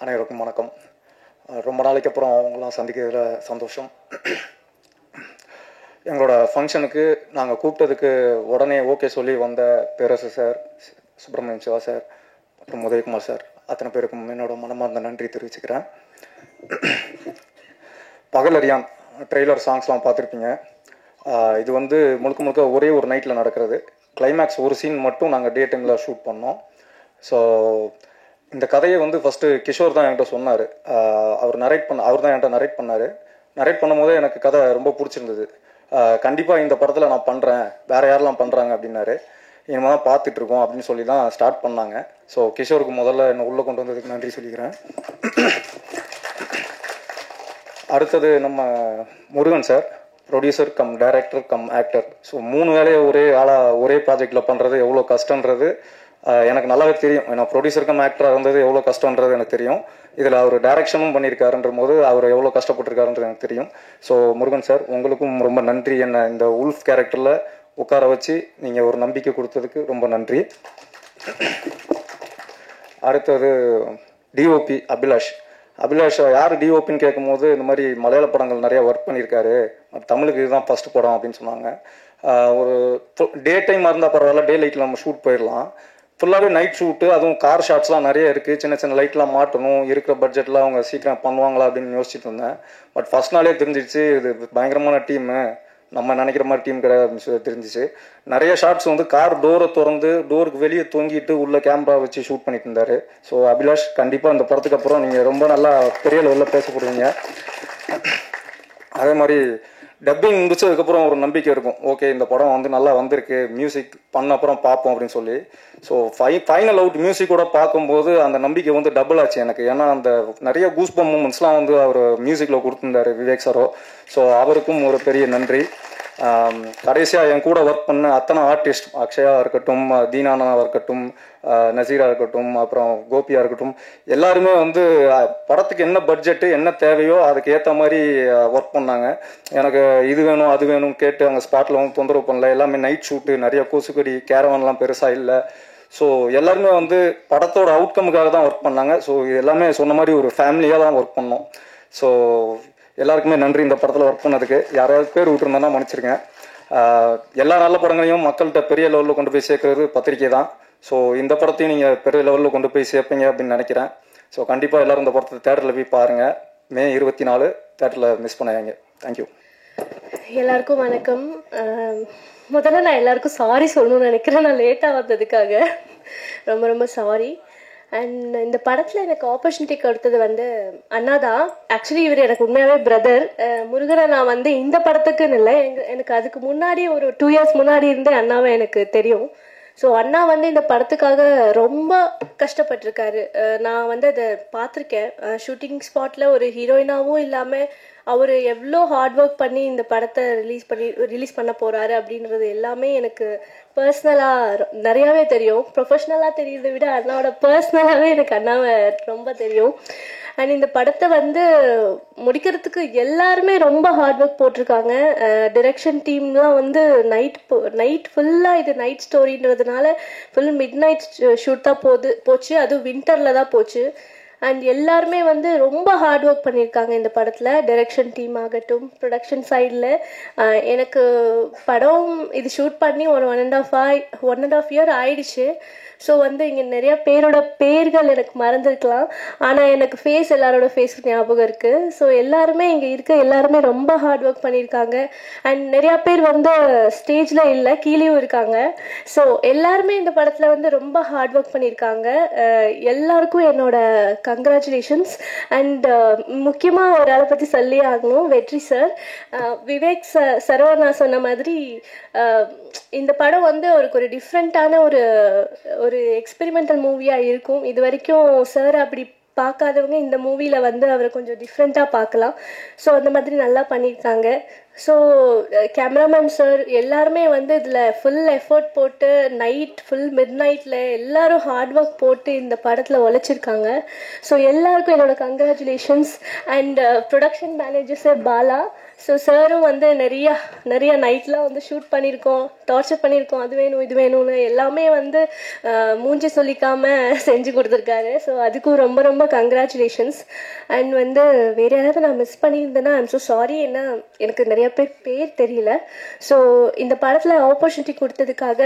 அனைவருக்கும் வணக்கம். ரொம்ப நாளைக்கு அப்புறம் அவங்களாம் சந்திக்கிறதுல சந்தோஷம். எங்களோட ஃபங்க்ஷனுக்கு நாங்கள் கூப்பிட்டதுக்கு உடனே ஓகே சொல்லி வந்த பேரரசு சார், சுப்பிரமணியம் சிவா சார், அப்புறம் உதயகுமார் சார், அத்தனை பேருக்கும் என்னோட மனமார்ந்த நன்றி தெரிவிச்சுக்கிறேன். பகலறியான் ட்ரெய்லர் சாங்ஸ்லாம் பார்த்துருப்பீங்க. இது முழுக்க முழுக்க ஒரே ஒரு நைட்டில் நடக்கிறது. கிளைமேக்ஸ் ஒரு சீன் மட்டும் நாங்கள் டே டைமில் ஷூட் பண்ணோம். ஸோ இந்த கதையை ஃபஸ்ட்டு கிஷோர் தான் என்கிட்ட சொன்னார். அவர் தான் என்கிட்ட நரேட் பண்ணார். நரேட் பண்ணும்போதே எனக்கு கதை ரொம்ப பிடிச்சிருந்தது. கண்டிப்பாக இந்த படத்தில் நான் பண்ணுறேன், வேறு யாரெல்லாம் பண்ணுறாங்க அப்படின்னாரு. இனிமேல் தான் பார்த்துட்ருக்கோம் அப்படின்னு சொல்லி தான் ஸ்டார்ட் பண்ணாங்க. ஸோ கிஷோருக்கு முதல்ல என்னை உள்ளே கொண்டு வந்ததுக்கு நன்றி சொல்லிக்கிறேன். அடுத்தது நம்ம Murugan sir, producer cum director come actor. So 3 வேலையை ஒரே ஆளாக ஒரே ப்ராஜெக்டில் பண்ணுறது எவ்வளோ கஷ்டன்றது எனக்கு நல்லாவே தெரியும். ஏன்னா ப்ரொடியூசர் கம் ஆக்டராக இருந்தது எவ்வளோ கஷ்டன்றது எனக்கு தெரியும். இதில் அவர் டைரக்ஷனும் பண்ணியிருக்காருன்ற போது அவர் எவ்வளோ கஷ்டப்பட்டிருக்காருன்றது எனக்கு தெரியும். ஸோ முருகன் சார், உங்களுக்கும் ரொம்ப நன்றி. என்ன இந்த உல்ஃப் கேரக்டரில் உட்கார வச்சு நீங்கள் ஒரு நம்பிக்கை கொடுத்ததுக்கு ரொம்ப நன்றி. அடுத்தது டிஓபி அபிலாஷ். யார் டிஓபின்னு கேட்கும்போது இந்த மாதிரி மலையாள படங்கள் நிறையா ஒர்க் பண்ணியிருக்காரு, தமிழுக்கு இதுதான் ஃபஸ்ட் படம் அப்படின்னு சொன்னாங்க. ஒரு டே டைமாக இருந்தால் பரவாயில்ல, டே லைட்டில் நம்ம ஷூட் போயிடலாம். ஃபுல்லாகவே நைட் ஷூட்டு, அதுவும் கார் ஷாட்ஸ்லாம் நிறைய இருக்குது. சின்ன சின்ன லைட்லாம் மாட்டணும், இருக்கிற பட்ஜெட்டில் அவங்க சீக்கிரம் பண்ணுவாங்களா அப்படின்னு யோசிச்சுட்டு இருந்தேன். பட் ஃபஸ்ட் நாளே தெரிஞ்சிடுச்சு இது பயங்கரமான டீமு, நம்ம நினைக்கிற மாதிரி டீம் கிடையாது அப்படின்னு சொல்லி தெரிஞ்சிச்சு. நிறைய ஷாட்ஸ் கார் டோரை திறந்து டோருக்கு வெளியே தொங்கிட்டு உள்ள கேமரா வச்சு ஷூட் பண்ணிட்டு இருந்தார். ஸோ அபிலாஷ், கண்டிப்பாக இந்த படத்துக்கு அப்புறம் நீங்கள் ரொம்ப நல்லா பெரிய லெவலில் பேசப்படுவீங்க. அதே மாதிரி டப்பிங் முடிச்சதுக்கப்புறம் ஒரு நம்பிக்கை இருக்கும், ஓகே இந்த படம் நல்லா வந்திருக்கு, மியூசிக் பண்ண அப்புறம் பார்ப்போம் அப்படின்னு சொல்லி. ஸோ ஃபைனல் அவுட் மியூசிக்கோட பார்க்கும்போது அந்த நம்பிக்கை டபுள் ஆச்சு எனக்கு. ஏன்னா அந்த நிறைய கூஸ்பம் மூமெண்ட்ஸ்லாம் அவர் மியூசிக்கில் கொடுத்துருந்தாரு விவேக் சாரோ. ஸோ அவருக்கும் ஒரு பெரிய நன்றி. கடைசியாக என் கூட ஒர்க் பண்ண அத்தனை ஆர்டிஸ்ட், அக்ஷயா இருக்கட்டும், தீனானாவாக இருக்கட்டும், நசீரா இருக்கட்டும், அப்புறம் கோபியாக இருக்கட்டும், எல்லாருமே படத்துக்கு என்ன பட்ஜெட்டு என்ன தேவையோ அதுக்கு ஏற்ற மாதிரி ஒர்க் பண்ணாங்க. எனக்கு இது வேணும் அது வேணும் கேட்டு அங்கே ஸ்பாட்டில் தொந்தரவு பண்ணல. எல்லாமே நைட் ஷூட்டு, நிறைய கொசுக்கடி, கேரவான்லாம் பெருசாக இல்லை. ஸோ எல்லாருமே படத்தோட அவுட்கமுக்காக தான் ஒர்க் பண்ணாங்க. ஸோ எல்லாமே சொன்ன மாதிரி ஒரு ஃபேமிலியாக தான் ஒர்க் பண்ணோம். ஸோ எல்லாருக்குமே நன்றி இந்த படத்தில் ஒர்க் பண்ணதுக்கு. யாராவது பேர் விட்டுருந்தேன்னா மன்னிச்சிருக்கேன். எல்லா நல்ல படங்களையும் மக்கள்கிட்ட பெரிய லெவலில் கொண்டு போய் சேர்க்கறது பத்திரிக்கை தான். ஸோ இந்த படத்தையும் நீங்கள் பெரிய லெவலில் கொண்டு போய் சேர்ப்பீங்க அப்படின்னு நினைக்கிறேன். ஸோ கண்டிப்பாக எல்லோரும் இந்த படத்தை தேட்டரில் போய் பாருங்கள். May 24 தேட்டரில் மிஸ் பண்ணாங்க. தேங்க்யூ. எல்லாருக்கும் வணக்கம். முதல்ல நான் எல்லாருக்கும் சாரி சொல்லணும்னு நினைக்கிறேன், நான் லேட்டாக வந்ததுக்காக ரொம்ப ரொம்ப சாரி. அண்ட் இந்த படத்தில் எனக்கு ஆப்பர்ச்சுனிட்டி கொடுத்தது அண்ணா தான். ஆக்சுவலி இவர் எனக்கு உண்மையாகவே பிரதர். முருகனை நான் இந்த படத்துக்குன்னு இல்லை, எனக்கு அதுக்கு முன்னாடி ஒரு 2 years முன்னாடி இருந்தே அண்ணாவை எனக்கு தெரியும். ஸோ அண்ணா இந்த படத்துக்காக ரொம்ப கஷ்டப்பட்டிருக்காரு. நான் அதை பார்த்துருக்கேன். ஷூட்டிங் ஸ்பாட்டில் ஒரு ஹீரோயினாகவும் இல்லாமல் அவர் எவ்வளோ ஹார்ட் ஒர்க் பண்ணி இந்த படத்தை ரிலீஸ் பண்ண போகிறாரு அப்படின்றது எல்லாமே எனக்கு பர்சனலாக நிறையாவே தெரியும். ப்ரொஃபஷ்னலாக தெரியுறதை விட அண்ணாவோட பர்சனலாகவே எனக்கு அண்ணாவை ரொம்ப தெரியும். அண்ட் இந்த படத்தை முடிக்கிறதுக்கு எல்லாருமே ரொம்ப ஹார்ட் ஒர்க் போட்டிருக்காங்க. டிரெக்ஷன் டீம்லாம் நைட் ஃபுல்லாக, இது நைட் ஸ்டோரின்றதுனால ஃபுல் மிட் நைட் ஷூட் தான் போச்சு. அதுவும் வின்டரில் தான் போச்சு. அண்ட் எல்லாருமே ரொம்ப ஹார்ட் ஒர்க் பண்ணியிருக்காங்க இந்த படத்தில். டைரக்ஷன் டீம் ஆகட்டும், ப்ரொடக்ஷன் சைடில். எனக்கு படம் இது ஷூட் பண்ணி ஒரு 1.5 year ஆயிடுச்சு. ஸோ இங்கே நிறைய பேரோட பேர்கள் எனக்கு மறந்துருக்கலாம், ஆனால் எனக்கு எல்லாரோட ஃபேஸ் ஞாபகம் இருக்குது. ஸோ எல்லாருமே இங்கே எல்லாருமே ரொம்ப ஹார்ட் ஒர்க் பண்ணியிருக்காங்க. அண்ட் நிறையா பேர் ஸ்டேஜில் இல்லை, கீழேயும் இருக்காங்க. ஸோ எல்லாருமே இந்த படத்தில் ரொம்ப ஹார்ட் ஒர்க் பண்ணியிருக்காங்க. எல்லாருக்கும் என்னோட கங்க்ராச்சுலேஷன்ஸ். அண்ட் முக்கியமாக ஒரு ஆளை பற்றி சொல்லி ஆகணும், வெற்றி சார். விவேக் சரவணா சொன்ன மாதிரி இந்த படம் ஒரு டிஃப்ரெண்ட்டான ஒரு எக்ஸ்பெரிமெண்டல் மூவியாக இருக்கும். இது வரைக்கும் சார் அப்படி பார்க்காதவங்க இந்த மூவியில் அவரை கொஞ்சம் டிஃப்ரெண்ட்டாக பார்க்கலாம். ஸோ அந்த மாதிரி நல்லா பண்ணியிருக்காங்க. ஸோ கேமராமேன் சார் எல்லாருமே இதில் ஃபுல் எஃபர்ட் போட்டு ஃபுல் மிட் நைட்டில் எல்லாரும் ஹார்ட் ஒர்க் போட்டு இந்த படத்தில் உழைச்சிருக்காங்க. ஸோ எல்லாருக்கும் என்னோட congratulations. And production manager sir Bala, so சாரும் வந்து நிறைய நைட்லாம் வந்து ஷூட் பண்ணியிருக்கோம், டார்ச்சர் பண்ணியிருக்கோம், அது வேணும் இது வேணும்னு எல்லாமே வந்து மூஞ்சி சொல்லிக்காம செஞ்சு கொடுத்துருக்காரு. ஸோ அதுக்கும் ரொம்ப ரொம்ப கங்க்ராச்சுலேஷன்ஸ். அண்ட் வந்து வேறு யாராவது நான் மிஸ் பண்ணியிருந்தேன்னா ஐம் ஸோ சாரி, ஏன்னா எனக்கு நிறைய பேர் தெரியல. ஸோ இந்த படத்தில் ஆப்பர்ச்சுனிட்டி கொடுத்ததுக்காக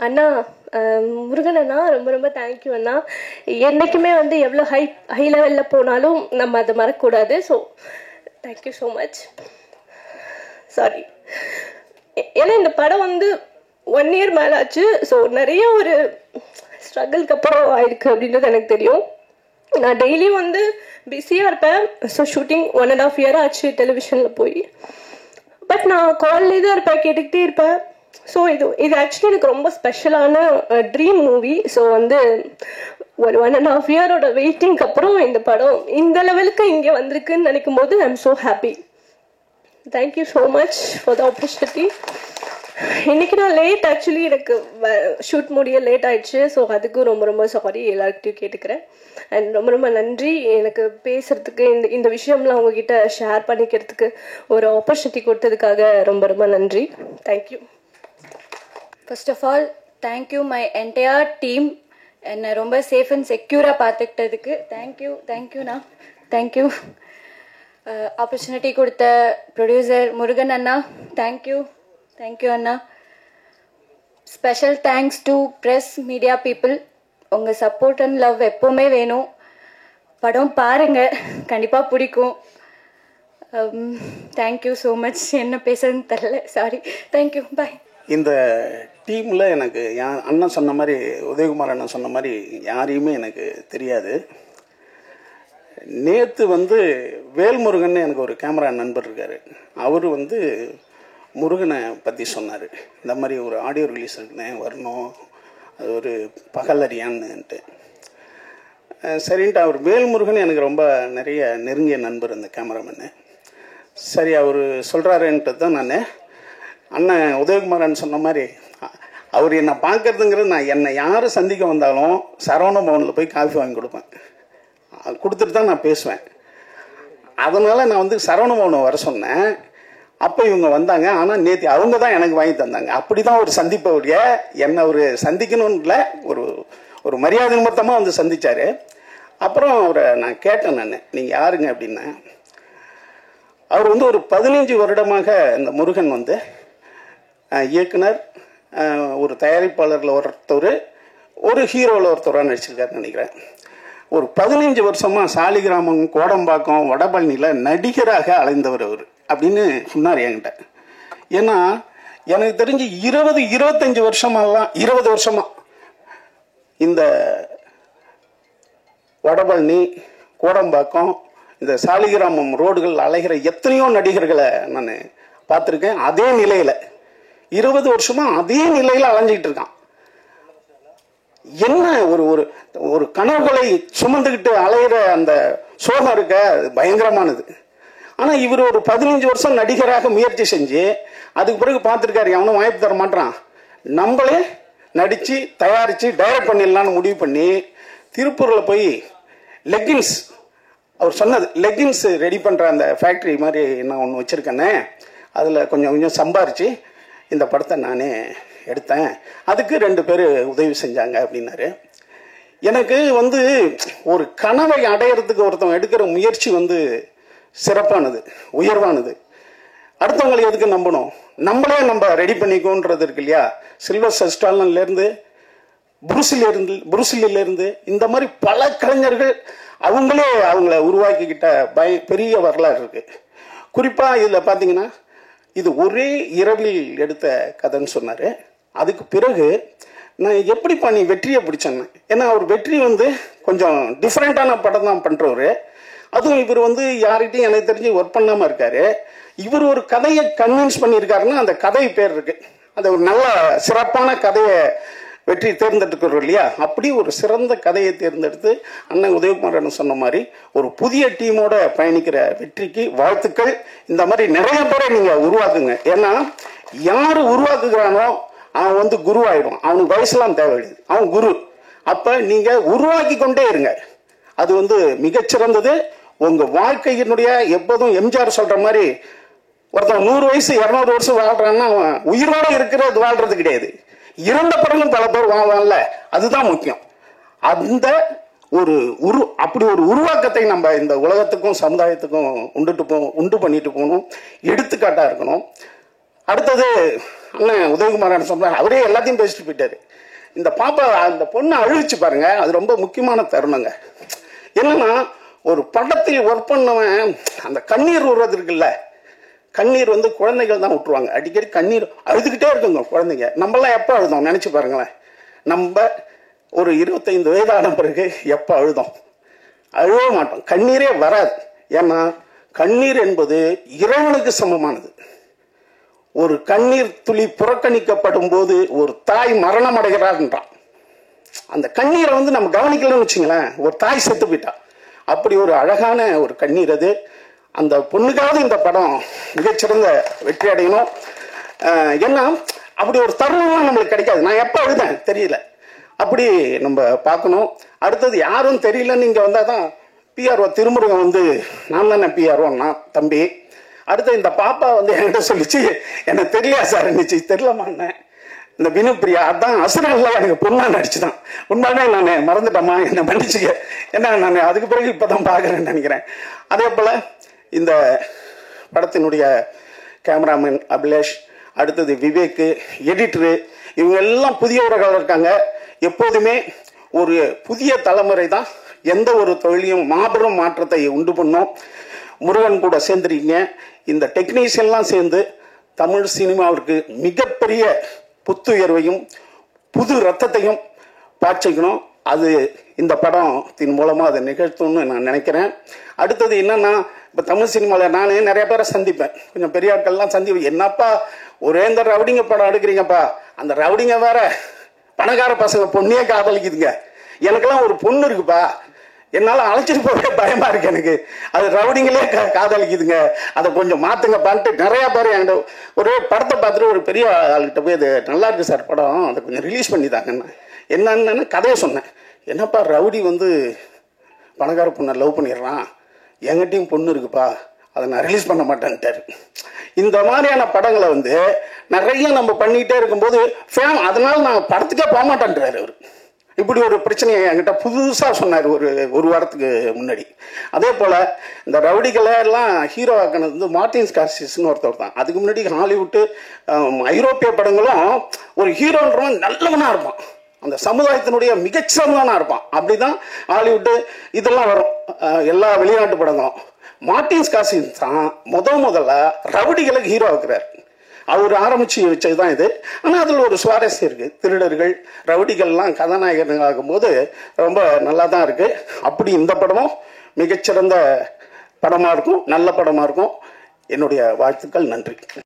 அண்ணா, முருகன் அண்ணா, ரொம்ப ரொம்ப தேங்க்யூ அண்ணா. என்றைக்குமே வந்து எவ்வளோ ஹை லெவலில் போனாலும் நம்ம அதை மறக்கக்கூடாது. So thank you so much. Sorry, ஏன்னா இந்த படம் வந்து 1 year மேலே ஆச்சு. ஸோ நிறைய ஒரு ஸ்ட்ரகிள்க்கு அப்புறம் ஆயிருக்கு அப்படின்றது எனக்கு தெரியும். நான் டெய்லியும் வந்து பிஸியாக இருப்பேன். ஸோ ஷூட்டிங் 1.5 year ஆச்சு டெலிவிஷனில் போய். பட் நான் கால்லே தான் இருப்பேன், கேட்டுக்கிட்டே இருப்பேன். ஸோ இது ஆக்சுவலி எனக்கு ரொம்ப ஸ்பெஷலான ட்ரீம் மூவி. ஸோ வந்து ஒரு 1.5 year வெயிட்டிங்க்கு அப்புறம் இந்த படம் இந்த லெவலுக்கு இங்கே வந்திருக்குன்னு நினைக்கும் போது I am so happy. Thank you so much for the opportunity. இன்னைக்கு நான் லேட், ஆக்சுவலி எனக்கு ஷூட் முடிய லேட் ஆயிடுச்சு. ஸோ அதுக்கும் ரொம்ப ரொம்ப சாரி எல்லாருக்கிட்டையும் கேட்டுக்கிறேன். அண்ட் ரொம்ப ரொம்ப நன்றி எனக்கு பேசுறதுக்கு, இந்த விஷயம்லாம் உங்ககிட்ட ஷேர் பண்ணிக்கிறதுக்கு ஒரு ஆப்பர்ச்சுனிட்டி கொடுத்ததுக்காக ரொம்ப ரொம்ப நன்றி. Thank you. First of all, thank you my entire team. என்னை ரொம்ப சேஃப் அண்ட் செக்யூராக பார்த்துக்கிட்டதுக்கு தேங்க்யூண்ணா. தேங்க்யூ. ஆப்பர்ச்சுனிட்டி கொடுத்த producer Murugan Anna, thank you Anna. Special thanks to press media people. உங்கள் சப்போர்ட் அண்ட் லவ் எப்போவுமே வேணும். படம் பாருங்கள், கண்டிப்பாக பிடிக்கும். Thank you so much. என்ன பேசுறதுன்னு தெரில, சாரி. தேங்க்யூ, பாய். இந்த டீமில் எனக்கு அண்ணன் சொன்ன மாதிரி, உதயகுமார் அண்ணன் சொன்ன மாதிரி யாரையுமே எனக்கு தெரியாது. நேற்று வந்து வேல்முருகன் எனக்கு ஒரு கேமரா நண்பர் இருக்கார். அவர் வந்து முருகனை பற்றி சொன்னார். இந்த மாதிரி ஒரு ஆடியோ ரிலீஸ் இருக்குன்னு வரணும், அது ஒரு பகலறியான்னுட்டு. சரின்ட்டு அவர் வேல்முருகன் எனக்கு ரொம்ப நிறைய நெருங்கிய நண்பர் அந்த கேமராமேனு. சரி அவர் சொல்கிறாருன்ட்டு தான் நான் அண்ணன் உதயகுமாரன் சொன்ன மாதிரி அவர் என்னை பார்க்கறதுங்கிறது, நான் என்னை யார் சந்திக்க வந்தாலும் சரவண பவனில் போய் காஃபி வாங்கி கொடுப்பேன், கொடுத்துட்டு தான் நான் பேசுவேன். அதனால் நான் வந்து சரவண பவனை வர சொன்னேன். அப்போ இவங்க வந்தாங்க. ஆனால் நேற்று அவங்க தான் எனக்கு வாங்கி தந்தாங்க. அப்படி தான் ஒரு சந்திப்பவுடைய என்னை ஒரு சந்திக்கணும்னு இல்லை, ஒரு மரியாதை நிமித்தமாக வந்து சந்தித்தார். அப்புறம் அவரை நான் கேட்டேன், நீங்கள் யாருங்க அப்படின்னேன். அவர் வந்து ஒரு 15 வருடமாக இந்த முருகன் வந்து இயக்குனர், ஒரு தயாரிப்பாளரில் ஒருத்தர், ஒரு ஹீரோவில் ஒருத்தராக நடிச்சிருக்காருன்னு நினைக்கிறேன். ஒரு 15 வருஷமாக சாலிகிராமம், கோடம்பாக்கம், வடபழனியில் நடிகராக அலைந்தவர் அவர் அப்படின்னு சொன்னார் என்கிட்ட. ஏன்னா எனக்கு தெரிஞ்சு 20-25 வருஷமெல்லாம் 20 வருஷமாக இந்த வடபழனி, கோடம்பாக்கம், இந்த சாலிகிராமம் ரோடுகள் அலைகிற எத்தனையோ நடிகர்களை நான் பார்த்துருக்கேன். அதே நிலையில் 20 வருஷமா அதே நிலையில் அலைஞ்சிக்கிட்டு இருக்கான். என்ன ஒரு கனவுகளை சுமந்துக்கிட்டு அலைகிற அந்த சோகம் இருக்க பயங்கரமானது. ஆனால் இவர் ஒரு 15 வருஷம் நடிகராக முயற்சி செஞ்சு அதுக்கு பிறகு பார்த்துருக்காரு, எவனும் வாய்ப்பு தர மாட்டான், நம்மளே நடித்து தயாரித்து டைரக்ட் பண்ணிடலான்னு முடிவு பண்ணி திருப்பூரில் போய் லெக்கின்ஸ், அவர் சொன்னது லெக்கின்ஸ் ரெடி பண்ணுற அந்த ஃபேக்ட்ரி மாதிரி நான் ஒன்று வச்சுருக்கேன்னே, அதில் கொஞ்சம் சம்பாரித்து இந்த படத்தை நானே எடுத்தேன், அதுக்கு 2 பேர் உதவி செஞ்சாங்க அப்படின்னாரு. எனக்கு வந்து ஒரு கனவை அடையிறதுக்கு ஒருத்தவங்க எடுக்கிற முயற்சி வந்து சிறப்பானது, உயர்வானது. அடுத்தவங்களை எதுக்கு நம்பணும், நம்மளே நம்ம ரெடி பண்ணிக்கோன்றது இருக்கு இல்லையா. சில்வஸ்டர் ஸ்டாலன்லேருந்து புருசிலிருந்து இந்த மாதிரி பல கலைஞர்கள் அவங்களே அவங்கள உருவாக்கிக்கிட்ட பெரிய வரலாறு இருக்கு. குறிப்பாக இதில் பார்த்தீங்கன்னா இது ஒரே இரவில் எடுத்த கதைன்னு சொன்னார். அதுக்கு பிறகு நான் எப்படிப்பா நீ வெற்றியை பிடிச்சேன்னு, ஏன்னா அவர் வெற்றி வந்து கொஞ்சம் டிஃப்ரெண்ட்டான படம் தான் பண்ணுறவர். அதுவும் இவர் வந்து யார்கிட்டையும் எனக்கு தெரிஞ்சு ஒர்க் பண்ணாமல் இருக்காரு. இவர் ஒரு கதையை கன்வின்ஸ் பண்ணியிருக்காருன்னா அந்த கதை பேர் இருக்கு, அந்த ஒரு நல்ல சிறப்பான கதையை வெற்றி தேர்ந்தெடுக்கிறோம் இல்லையா. அப்படி ஒரு சிறந்த கதையை தேர்ந்தெடுத்து அண்ணன் உதயகுமாரன் சொன்ன மாதிரி ஒரு புதிய டீமோட பயணிக்கிற வெற்றிக்கு வாழ்த்துக்கள். இந்த மாதிரி நிறைய பேரை நீங்க உருவாக்குங்க. ஏன்னா யாரு உருவாக்குகிறானோ அவன் வந்து குரு ஆயிடும். அவனுக்கு வயசுலாம் தேவையில்லை, அவன் குரு. அப்ப நீங்க உருவாக்கி கொண்டே இருங்க. அது வந்து மிகச்சிறந்தது. உங்க வாழ்க்கையினுடைய எப்போதும் எம்ஜிஆர் சொல்ற மாதிரி ஒருத்தன் 100 வயசு 200 வருஷம் வாழ்றான்னா அவன் உயிரோட இருக்கிறது வாழ்றது கிடையாது. இறந்த பிறகும் பல பேர் வாழ்வான்ல, அதுதான் முக்கியம். அந்த ஒரு அப்படி ஒரு உருவாக்கத்தை நம்ம இந்த உலகத்துக்கும் சமுதாயத்துக்கும் உண்டு பண்ணிட்டு போகணும், எடுத்துக்காட்டா இருக்கணும். அடுத்தது அண்ணன் உதயகுமார் சொன்னார், அவரே எல்லாத்தையும் பேசிட்டு போயிட்டாரு. இந்த பாப்பா அந்த பொண்ணை அழிச்சு பாருங்க, அது ரொம்ப முக்கியமான தருணங்க. என்னன்னா ஒரு படத்தில் ஒர்க் பண்ணவன் அந்த கண்ணீர் விடுறது இருக்குல்ல, கண்ணீர் குழந்தைகள் தான் விட்டுருவாங்க. அடிக்கடி கண்ணீர் அழுதுகிட்டே இருக்குங்க குழந்தைங்க. நம்மளாம் எப்போ அழுதோம் நினைச்சு பாருங்களேன். நம்ம ஒரு 25 வயதான பிறகு எப்போ அழுதோம்? அழுவ மாட்டோம், கண்ணீரே வராது. ஏன்னா கண்ணீர் என்பது இறைவனுக்கு சமமானது. ஒரு கண்ணீர் துளி புறக்கணிக்கப்படும் போது ஒரு தாய் மரணம் அடைகிறார்ன்றான். அந்த கண்ணீரை நம்ம கவனிக்கலன்னு வச்சுங்களேன், ஒரு தாய் செத்து போயிட்டா. அப்படி ஒரு அழகான ஒரு கண்ணீர் அது. அந்த பொண்ணுக்காவது இந்த படம் மிகச்சிறந்த வெற்றி அடையணும். ஏன்னா அப்படி ஒரு தருணம்லாம் நம்மளுக்கு கிடைக்காது. நான் எப்போ அழுதேன் தெரியல, அப்படி நம்ம பார்க்கணும். அடுத்தது யாரும் தெரியலன்னு இங்கே வந்தால் தான் பிஆர்ஓ திருமுருகன் நான் தானே பிஆர்ஓன்னா தம்பி. அடுத்து இந்த பாப்பா என்கிட்ட சொல்லிச்சு, எனக்கு தெரியலையா சார் இருந்துச்சு, தெரியலமான்னேன். இந்த வினுப்பிரியா அதான் அசுரன்ல எனக்கு பொண்ணா நடிச்சுதான். உண்மையானே நான் மறந்துட்டேம்மா, என்னை மன்னிச்சுக்க. ஏன்னா நான் அதுக்கு பிறகு இப்போதான் பார்க்குறேன்னு நினைக்கிறேன். அதே போல் இந்த படத்தினுடைய கேமராமேன் அபிலேஷ், அடுத்தது விவேக், எடிட்டரு, இவங்க எல்லாம் புதியவர்கள் இருக்காங்க. எப்போதுமே ஒரு புதிய தலைமுறை தான் எந்த ஒரு தொழிலையும் மாபெரும் மாற்றத்தை உண்டு பண்ணும். முருகன் கூட சேர்ந்துருக்கீங்க. இந்த டெக்னீஷியன்லாம் சேர்ந்து தமிழ் சினிமாவிற்கு மிகப்பெரிய புத்துயர்வையும் புது ரத்தத்தையும் பாய்ச்சிக்கணும். அது இந்த படத்தின் மூலமாக அதை நிகழ்த்தும்னு நான் நினைக்கிறேன். அடுத்தது என்னன்னா, இப்போ தமிழ் சினிமாவில் நான் நிறைய பேரை சந்திப்பேன், கொஞ்சம் பெரிய ஆட்கள்லாம் சந்திப்பேன். என்னப்பா ஒரே இந்த ரவுடிங்க படம் எடுக்கிறீங்கப்பா, அந்த ரவுடிங்க வேற பணக்கார பசங்க பொண்ணையே காதலிக்குதுங்க. எனக்கெல்லாம் ஒரு பொண்ணு இருக்குப்பா, என்னால் அழைச்சிட்டு போக பயமா இருக்கு எனக்கு, அது ரவுடிங்களே காதலிக்குதுங்க, அதை கொஞ்சம் மாத்துங்கப்பான்ட்டு நிறைய பேர் என்கிட்ட ஒரு படத்தை பார்த்துட்டு ஒரு பெரிய ஆள்கிட்ட போய் அது நல்லா இருக்கு சார் படம், அதை கொஞ்சம் ரிலீஸ் பண்ணி தாங்கண்ணா. என்னன்னு கதையை சொன்னேன். என்னப்பா ரவுடி பணக்கார பொண்ணை லவ் பண்ணிடுறான், என்கிட்டையும் பொண்ணு இருக்குப்பா, அதை நான் ரிலீஸ் பண்ண மாட்டேன்ட்டாரு. இந்த மாதிரியான படங்களை நிறைய நம்ம பண்ணிக்கிட்டே இருக்கும்போது அதனால நான் படத்துக்கே போக மாட்டேன்றாரு அவர். இப்படி ஒரு பிரச்சனையை என்கிட்ட புதுசாக சொன்னார் ஒரு வாரத்துக்கு முன்னாடி. அதே போல் இந்த ரவுடிகளை எல்லாம் ஹீரோ ஆக்கினது மார்டின் ஸ்கார்சிஸ்ன்னு ஒருத்தர் தான். அதுக்கு முன்னாடி ஹாலிவுட்டு ஐரோப்பிய படங்களும் ஒரு ஹீரோன்றவன் நல்லவனாக இருப்பான், அந்த சமுதாயத்தினுடைய மிகச்சிறந்தவனாக இருப்பான். அப்படிதான் ஹாலிவுட்டு இதெல்லாம் வரும், எல்லா வெளிநாட்டு படங்களும். மார்டின் ஸ்கார்சிஸ் தான் முதல்ல ரவுடிகளுக்கு ஹீரோ ஆக்குறாரு. அவர் ஆரம்பிச்சு வச்சதுதான் இது. ஆனால் அதில் ஒரு சுவாரஸ்யம் இருக்கு. திருடர்கள் ரவுடிகள்லாம் கதாநாயகர்கள் ஆகும்போது ரொம்ப நல்லா தான் இருக்கு. அப்படி இந்த படமும் மிகச்சிறந்த படமாக இருக்கும், நல்ல படமாக இருக்கும். என்னுடைய வாழ்த்துக்கள், நன்றி.